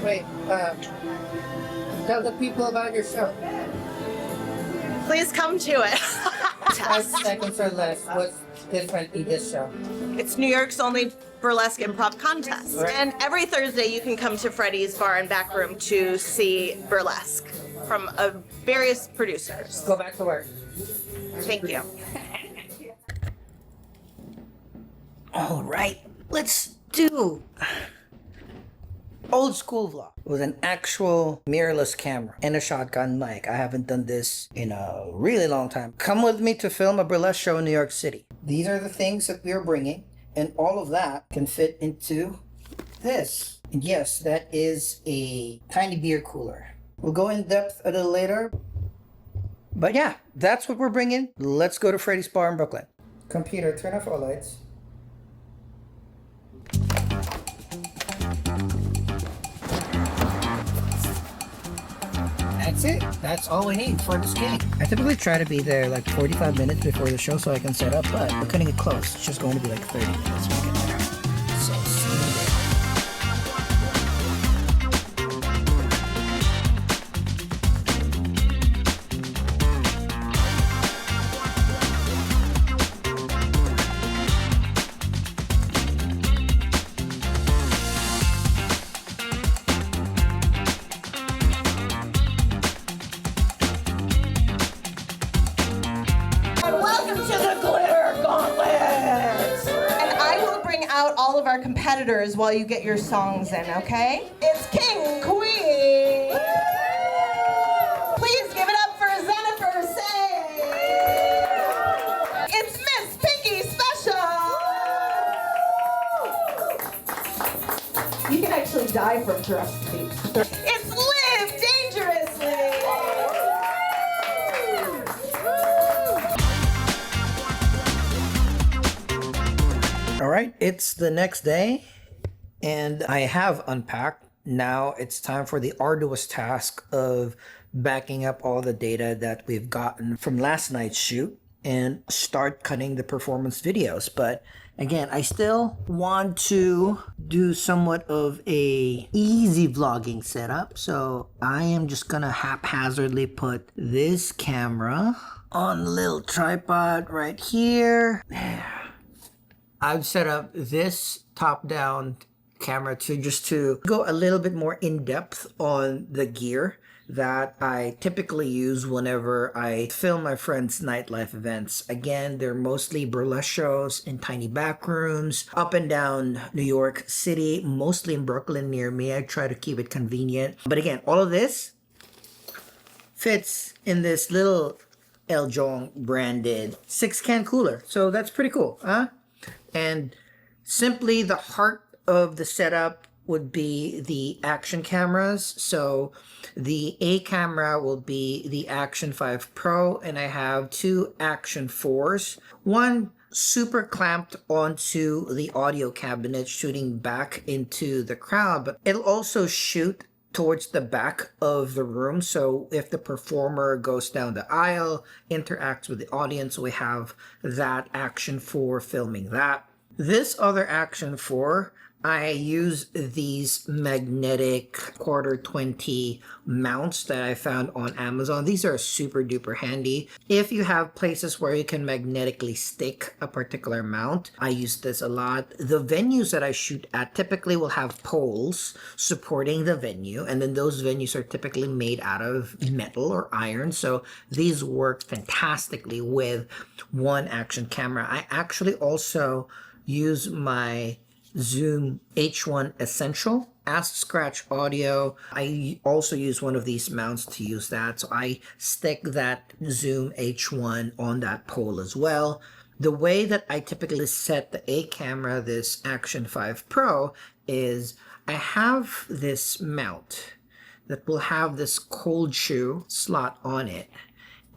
Wait, tell the people about your show. Please come to it. 5 seconds or less. What's different in this show? It's New York's only burlesque improv contest. Right. And every Thursday you can come to Freddie's Bar and Back Room to see burlesque from various producers. Go back to work. Thank you. All right, let's do old school vlog with an actual mirrorless camera and a shotgun mic. I haven't done this in a really long time. Come with me to film a burlesque show in New York City. These are the things that we are bringing, and all of that can fit into this. And yes, that is a tiny beer cooler. We'll go in depth a little later. But yeah, that's what we're bringing. Let's go to Freddie's Bar in Brooklyn. Computer, turn off all lights. That's it. That's all we need for this gig. I typically try to be there like 45 minutes before the show so I can set up, but we're cutting it close. It's just going to be like 30 minutes when we get there. So see you there. Welcome to the Glitter Gauntlet! And I will bring out all of our competitors while you get your songs in, okay? It's King Queen! Please give it up for Jennifer Say! It's Miss Pinky Special! You can actually die from thrust feet. It's Live Dangerously! All right, it's the next day, and I have unpacked. Now it's time for the arduous task of backing up all the data that we've gotten from last night's shoot and start cutting the performance videos. But again, I still want to do somewhat of a easy vlogging setup. So I am just gonna haphazardly put this camera on a little tripod right here. I've set up this top-down camera to go a little bit more in-depth on the gear that I typically use whenever I film my friends' nightlife events. Again, they're mostly burlesque shows in tiny back rooms, up and down New York City, mostly in Brooklyn near me. I try to keep it convenient. But again, all of this fits in this little Jong branded 6-can cooler. So that's pretty cool, huh? And simply the heart of the setup would be the action cameras. So the A camera will be the Action 5 Pro, and I have 2 Action 4s. One super clamped onto the audio cabinet, shooting back into the crowd, but it'll also shoot towards the back of the room. So if the performer goes down the aisle, interacts with the audience, we have that Action 4 filming that. This other Action 4, I use these magnetic quarter 20 mounts that I found on Amazon. These are super duper handy. If you have places where you can magnetically stick a particular mount, I use this a lot. The venues that I shoot at typically will have poles supporting the venue, and then those venues are typically made out of metal or iron. So these work fantastically with one action camera. I actually also use my Zoom H1 Essential Ask Scratch Audio. I also use one of these mounts to use that. So I stick that Zoom H1 on that pole as well. The way that I typically set the A camera, this Action 5 Pro, is I have this mount that will have this cold shoe slot on it.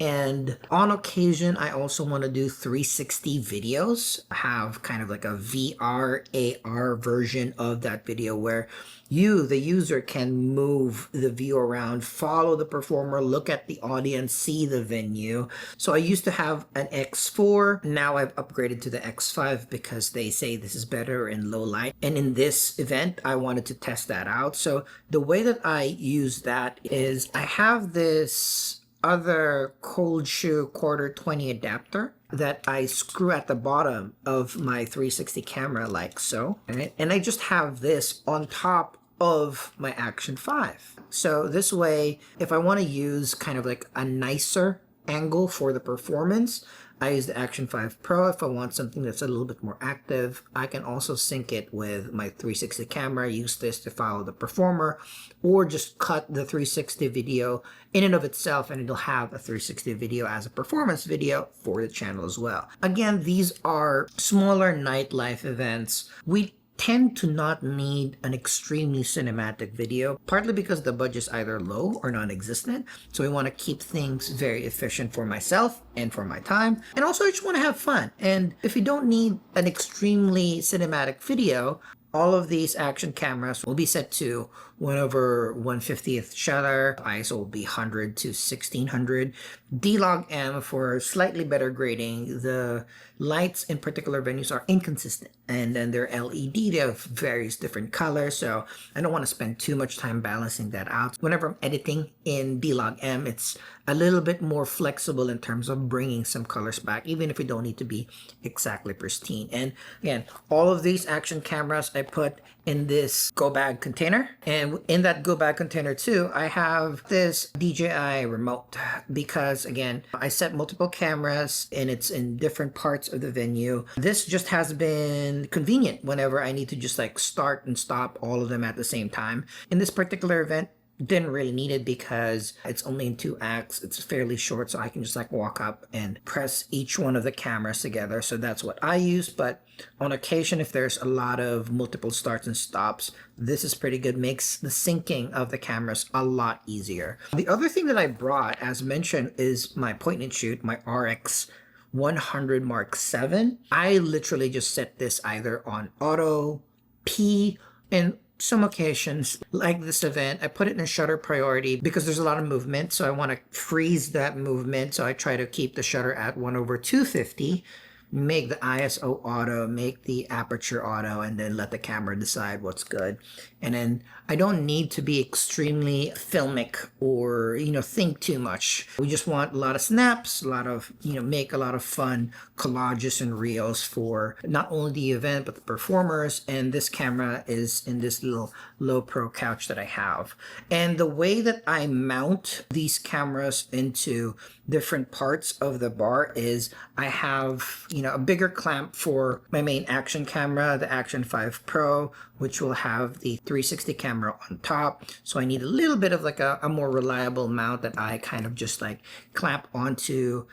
And on occasion, I also want to do 360 videos, have kind of like a VR, AR version of that video where you, the user, can move the view around, follow the performer, look at the audience, see the venue. So I used to have an X4. Now I've upgraded to the X5 because they say this is better in low light. And in this event, I wanted to test that out. So the way that I use that is I have this other cold shoe quarter 20 adapter that I screw at the bottom of my 360 camera like so, right? And I just have this on top of my Action 5. So this way, if I want to use kind of like a nicer angle for the performance, I use the Action 5 Pro. If I want something that's a little bit more active, I can also sync it with my 360 camera, use this to follow the performer, or just cut the 360 video in and of itself, and it'll have a 360 video as a performance video for the channel as well. Again, these are smaller nightlife events. We tend to not need an extremely cinematic video, partly because the budget's either low or non-existent. So we want to keep things very efficient for myself and for my time. And also I just want to have fun. And if you don't need an extremely cinematic video, all of these action cameras will be set to 1/150th shutter. ISO will be 100 to 1600. D-Log-M for slightly better grading. The lights in particular venues are inconsistent, and then they're LED. They have various different colors, so I don't want to spend too much time balancing that out. Whenever I'm editing in D-Log-M, it's a little bit more flexible in terms of bringing some colors back, even if we don't need to be exactly pristine. And again, all of these action cameras I put in this go bag container, and in that go bag container too, I have this DJI remote because again, I set multiple cameras and it's in different parts of the venue. This just has been convenient whenever I need to just like start and stop all of them at the same time. In this particular event, didn't really need it because it's only in 2 acts. It's fairly short, so I can just like walk up and press each one of the cameras together. So that's what I use. But on occasion, if there's a lot of multiple starts and stops, this is pretty good. Makes the syncing of the cameras a lot easier. The other thing that I brought, as mentioned, is my point and shoot, my RX 100 Mark 7. I literally just set this either on auto, P, and some occasions like this event, I put it in shutter priority because there's a lot of movement. So I want to freeze that movement. So I try to keep the shutter at 1/250, make the ISO auto, make the aperture auto, and then let the camera decide what's good. And then I don't need to be extremely filmic or, think too much. We just want a lot of snaps, a lot of, make a lot of fun collages and reels for not only the event, but the performers. And this camera is in this little low pro couch that I have. And the way that I mount these cameras into different parts of the bar is I have, a bigger clamp for my main action camera, the Action 5 Pro, which will have the 360 camera on top. So I need a little bit of like a more reliable mount that I kind of just like clamp onto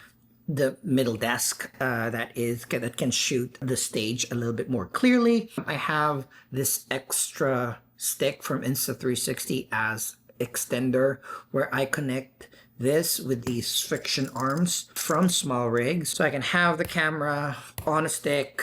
the middle desk that can shoot the stage a little bit more clearly. I have this extra stick from Insta360 as extender where I connect this with these friction arms from Small Rigs, so I can have the camera on a stick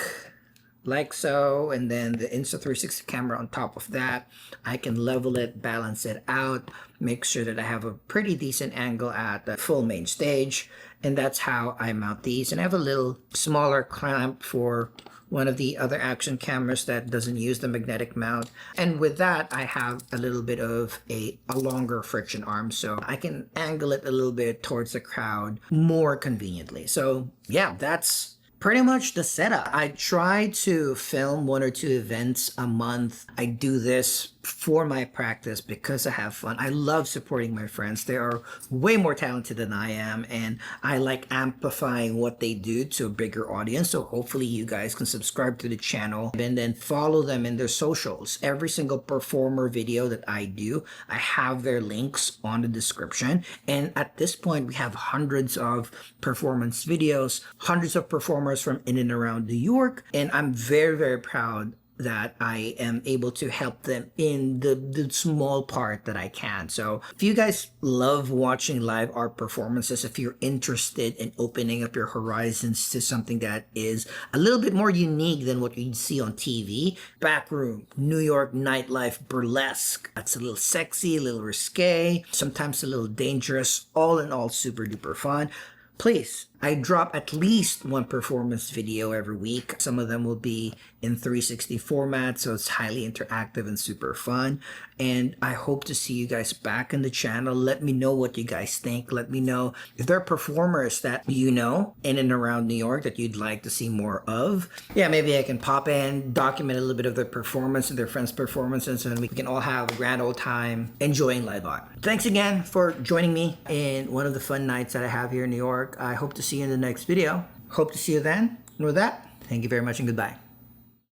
like so, and then the Insta360 camera on top of that. I can level it, balance it out, make sure that I have a pretty decent angle at the full main stage, and that's how I mount these. And I have a little smaller clamp for one of the other action cameras that doesn't use the magnetic mount. And with that, I have a little bit of a longer friction arm, so I can angle it a little bit towards the crowd more conveniently. So yeah, that's pretty much the setup. I try to film 1 or 2 events a month. I do this for my practice because I have fun. I love supporting my friends. They are way more talented than I am, and I like amplifying what they do to a bigger audience. So hopefully you guys can subscribe to the channel and then follow them in their socials. Every single performer video that I do, I have their links on the description. And at this point, we have hundreds of performance videos, hundreds of performers from in and around New York. And I'm very, very proud that I am able to help them in the small part that I can. So if you guys love watching live art performances, if you're interested in opening up your horizons to something that is a little bit more unique than what you'd see on TV, Backroom, New York nightlife burlesque. That's a little sexy, a little risque, sometimes a little dangerous, all in all super duper fun. Please, I drop at least one performance video every week. Some of them will be in 360 format, so it's highly interactive and super fun. And I hope to see you guys back in the channel. Let me know what you guys think. Let me know if there are performers that you know in and around New York that you'd like to see more of. Yeah, maybe I can pop in, document a little bit of their performance and their friends' performances, and we can all have a grand old time enjoying live art. Thanks again for joining me in one of the fun nights that I have here in New York. I hope to see you in the next video. Hope to see you then. And with that, thank you very much and goodbye.